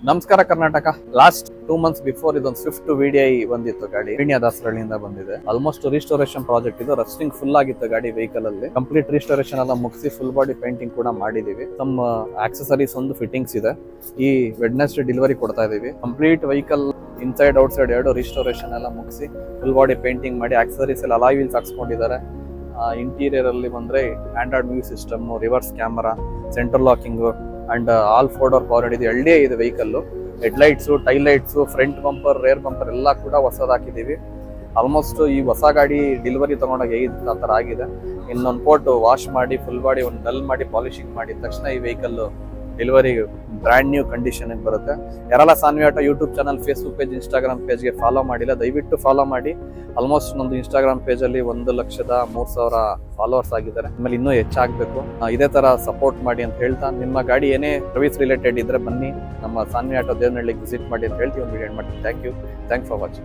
ನಮಸ್ಕಾರ Karnataka. Last 2 months before ಇದೊಂದು Swift VDI ಬಂದಿತ್ತು ಗಾಡಿ. ಪೀಣ್ಯ ದಾಸರಳ್ಳಿಯಿಂದ ಬಂದಿದೆ. ಆಲ್ಮೋಸ್ಟ್ ರಿಸ್ಟೋರೇಷನ್ ಪ್ರಾಜೆಕ್ಟ್ ಇದು. ರಸ್ಟಿಂಗ್ ಫುಲ್ ಆಗಿತ್ತು ಗಾಡಿ ವೆಹಿಕಲ್ ಅಲ್ಲಿ. ಕಂಪ್ಲೀಟ್ ರಿಸ್ಟೋರೇಷನ್ ಎಲ್ಲ ಮುಗಿಸಿ ಫುಲ್ ಬಾಡಿ ಪೇಂಟಿಂಗ್ ಕೂಡ ಮಾಡಿದೀವಿ. ಸಮ್ ಆಕ್ಸೆಸರೀಸ್ ಒಂದು ಫಿಟ್ಟಿಂಗ್ಸ್ ಇದೆ. ಈ ವೆಡ್ನೆಸ್ಡೇ ಡೆಲಿವರಿ ಕೊಡ್ತಾ ಇದೀವಿ. ಕಂಪ್ಲೀಟ್ ವೆಹಿಕಲ್ ಇನ್ಸೈಡ್ ಔಟ್ಸೈಡ್ ಎರಡು ರಿಸ್ಟೋರೇಷನ್ ಎಲ್ಲ ಮುಗಿಸಿ ಫುಲ್ ಬಾಡಿ ಪೇಂಟಿಂಗ್ ಮಾಡಿ ಆಕ್ಸೆಸರೀಸ್ ಎಲ್ಲ ಅಲಾಯ್ ವೀಲ್ಸ್ ಹಾಕ್ಸ್ಕೊಂಡಿದ್ದಾರೆ. ಇಂಟೀರಿಯರ್ ಅಲ್ಲಿ ಬಂದ್ರೆ Android music system, reverse camera, centre locking and all 4 door power ಇದೆ. LDI ಇದೆ vehicle. Head lights, tail lights, front bumper, rear bumper ಎಲ್ಲ ಕೂಡ ಹೊಸದ್ ಹಾಕಿದೀವಿ. ಆಲ್ಮೋಸ್ಟ್ ಈ ಹೊಸ ಗಾಡಿ ಡೆಲಿವರಿ ತಗೊಂಡಾಗ ಆ ತರ ಆಗಿದೆ. ಇನ್ನೊಂದು ಕೋಟ್ ವಾಶ್ ಮಾಡಿ ಫುಲ್ ಬಾಡಿ ಒಂದು ಡಲ್ ಮಾಡಿ ಪಾಲಿಶಿಂಗ್ ಮಾಡಿದ ತಕ್ಷಣ ಈ vehicle delivery brand new condition ಬರುತ್ತೆ. ಯಾರೆಲ್ಲ Saanvi auto YouTube channel, Facebook page, Instagram ಪೇಜ್ಗೆ ಫಾಲೋ ಮಾಡಿಲ್ಲ ದಯವಿಟ್ಟು ಫಾಲೋ ಮಾಡಿ. ಆಲ್ಮೋಸ್ಟ್ ನಮ್ದು ಇನ್ಸ್ಟಾಗ್ರಾಮ್ ಪೇಜ್ ಅಲ್ಲಿ 1,03,000 ಫಾಲೋವರ್ಸ್ ಆಗಿದ್ದಾರೆ. ಆಮೇಲೆ ಇನ್ನೂ ಹೆಚ್ಚಾಗಬೇಕು. ಇದೇ ತರ ಸಪೋರ್ಟ್ ಮಾಡಿ ಅಂತ ಹೇಳ್ತಾ, ನಿಮ್ಮ ಗಾಡಿ ಏನೇ ಸರ್ವಿಸ್ ರಿಲೇಟೆಡ್ ಇದ್ರೆ ಬನ್ನಿ ನಮ್ಮ ಸಾನ್ವಿ ಆಟೋ ದೇವನಹಳ್ಳಿಗೆ ವಿಸಿಟ್ ಮಾಡಿ ಅಂತ ಹೇಳ್ತೀವಿ. ಒಂದು ವಿಡಿಯೋ ಮಾಡ್ತೀನಿ. Thank you. Thanks for watching.